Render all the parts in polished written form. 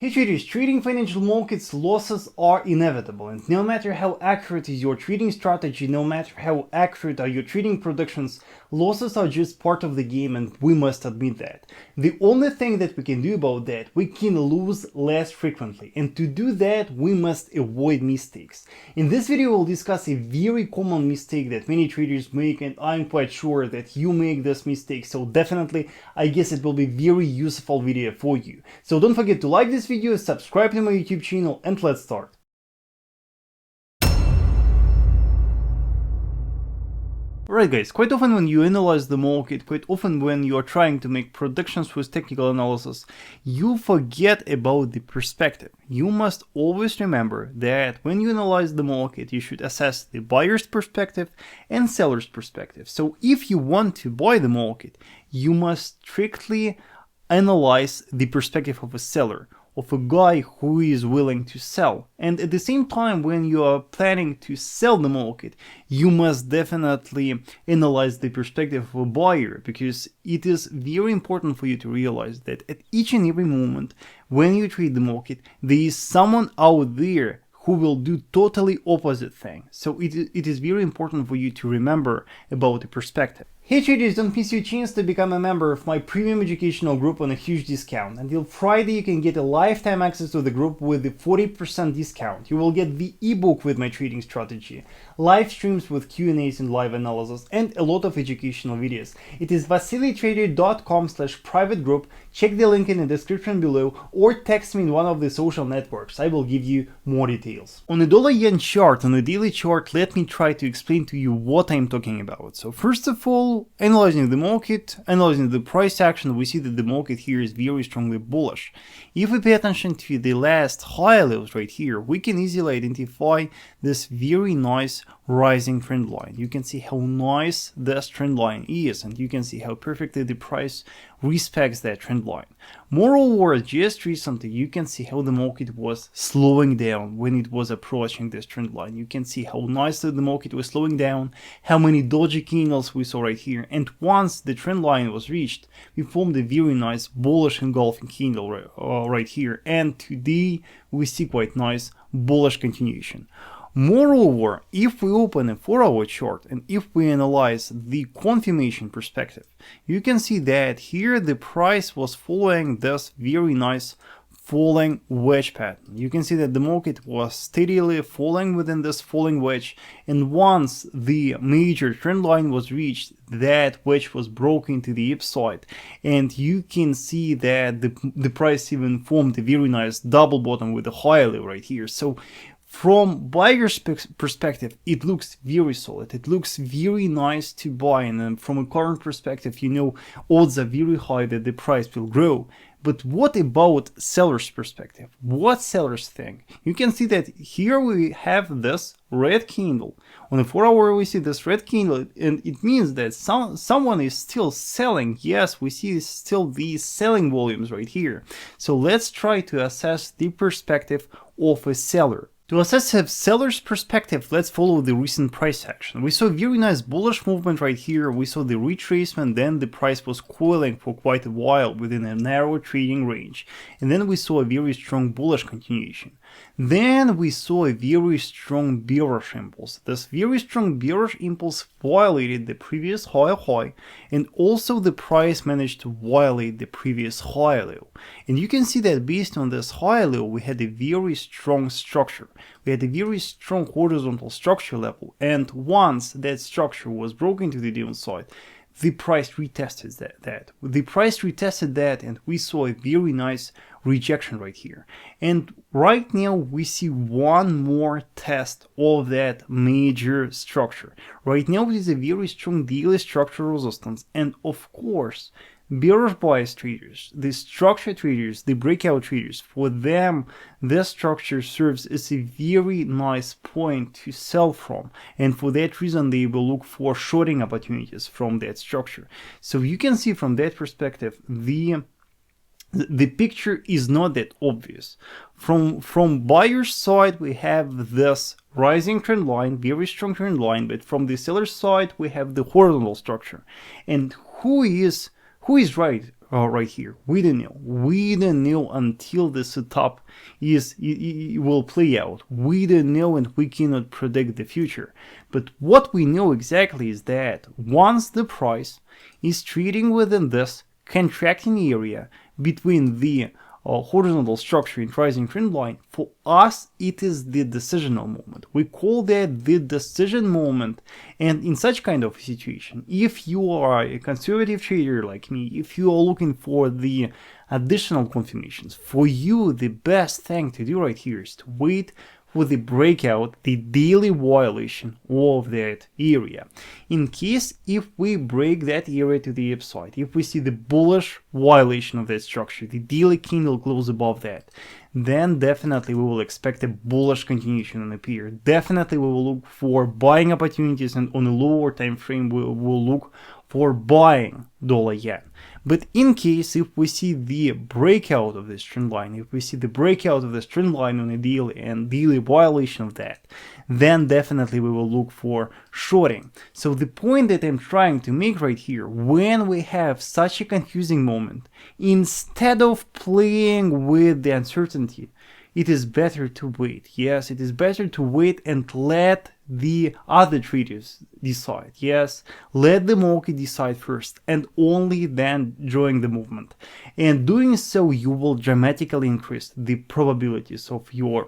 Hey traders, trading financial markets losses are inevitable, and no matter how accurate is your trading strategy, no matter how accurate are your trading predictions, losses are just part of the game, and we must admit that. The only thing that we can do about that, we can lose less frequently, and to do that we must avoid mistakes. In this video we'll discuss a very common mistake that many traders make, and I'm quite sure that you make this mistake, so definitely I guess it will be very useful video for you. So don't forget to like this video, subscribe to my YouTube channel, and let's start. Right guys, quite often when you analyze the market, quite often when you are trying to make predictions with technical analysis, you forget about the perspective. You must always remember that when you analyze the market, you should assess the buyer's perspective and seller's perspective. So if you want to buy the market, you must strictly analyze the perspective of a seller, of a guy who is willing to sell. And at the same time, when you are planning to sell the market, you must definitely analyze the perspective of a buyer, because it is very important for you to realize that at each and every moment when you trade the market, there is someone out there who will do totally opposite thing. So it is very important for you to remember about the perspective. Hey traders, don't miss your chance to become a member of my premium educational group on a huge discount. Until Friday you can get a lifetime access to the group with the 40% discount. You will get the ebook with my trading strategy, live streams with Q&As and live analysis, and a lot of educational videos. It is vasilytrader.com/private group. Check the link in the description below or text me in one of the social networks. I will give you more details. On the dollar-yen chart, on the daily chart, let me try to explain to you what I'm talking about. So first of all, analyzing the market, analyzing the price action, we see that the market here is very strongly bullish. If we pay attention to the last high levels right here, we can easily identify this very nice rising trend line. You can see how nice this trend line is, and you can see how perfectly the price respects that trend line. Moreover, just recently you can see how the market was slowing down when it was approaching this trend line. You can see how nicely the market was slowing down, how many doji candles we saw right here, and once the trend line was reached, we formed a very nice bullish engulfing candle right here, and today we see quite nice bullish continuation. Moreover, if we open a 4-hour chart and if we analyze the confirmation perspective, you can see that here the price was following this very nice falling wedge pattern. You can see that the market was steadily falling within this falling wedge, and once the major trend line was reached, that wedge was broken to the upside, and you can see that the price even formed a very nice double bottom with a high level right here. So from buyer's perspective, it looks very solid, it looks very nice to buy, and then from a current perspective, you know, odds are very high that the price will grow. But what about seller's perspective? What sellers think? You can see that here we have this red candle. On the 4-hour we see this red candle, and it means that someone is still selling. Yes, we see still these selling volumes right here. So let's try to assess the perspective of a seller. To assess a seller's perspective, let's follow the recent price action. We saw a very nice bullish movement right here. We saw the retracement, then the price was coiling for quite a while within a narrow trading range. And then we saw a very strong bullish continuation. Then we saw a very strong bearish impulse. This very strong bearish impulse violated the previous high, and also the price managed to violate the previous high low. And you can see that based on this high low, we had a very strong structure. We had a very strong horizontal structure level, and once that structure was broken to the downside, the price retested that. The price retested that, and we saw a very nice rejection right here. And right now we see one more test of that major structure. Right now it is a very strong daily structural resistance, and of course bearish bias traders, the structure traders, the breakout traders, for them this structure serves as a very nice point to sell from, and for that reason they will look for shorting opportunities from that structure. So you can see from that perspective the picture is not that obvious. From buyer's side we have this rising trend line, very strong trend line, but from the seller's side we have the horizontal structure. And who is right right here. We don't know. We don't know until the setup will play out. We don't know, and we cannot predict the future. But what we know exactly is that once the price is trading within this contracting area between the horizontal structure and rising trend line, for us it is the decisional moment. We call that the decision moment. And in such kind of situation, if you are a conservative trader like me, if you are looking for the additional confirmations, for you the best thing to do right here is to wait for the breakout, the daily violation of that area. In case if we break that area to the upside, if we see the bullish violation of that structure, the daily candle close above that, then definitely we will expect a bullish continuation on the pair. Definitely we will look for buying opportunities, and on a lower time frame we will look for buying dollar yen. But in case if we see the breakout of this trend line, if we see the breakout of this trend line on a daily and daily violation of that, then definitely we will look for shorting. So the point that I'm trying to make right here, when we have such a confusing moment, instead of playing with the uncertainty, it is better to wait. Yes, it is better to wait and let the other traders decide. Yes, let the market decide first and only then join the movement. And doing so, you will dramatically increase the probabilities of your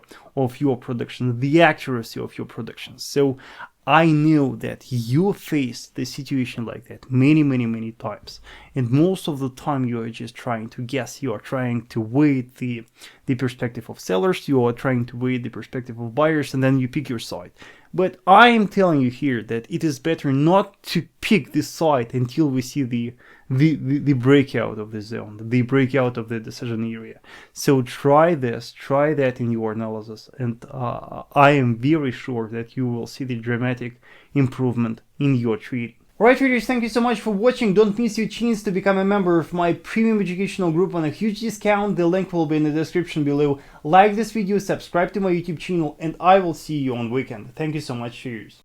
prediction, the accuracy of your predictions. So I know that you faced the situation like that many times, and most of the time you are just trying to guess, you are trying to weigh the perspective of sellers, you are trying to weigh the perspective of buyers, and then you pick your side. But I am telling you here that it is better not to pick this side until we see the breakout of the zone, the breakout of the decision area. So try this, try that in your analysis, and I am very sure that you will see the dramatic improvement in your trading. Alright traders, thank you so much for watching. Don't miss your chance to become a member of my premium educational group on a huge discount. The link will be in the description below. Like this video, subscribe to my YouTube channel, and I will see you on weekend. Thank you so much, traders.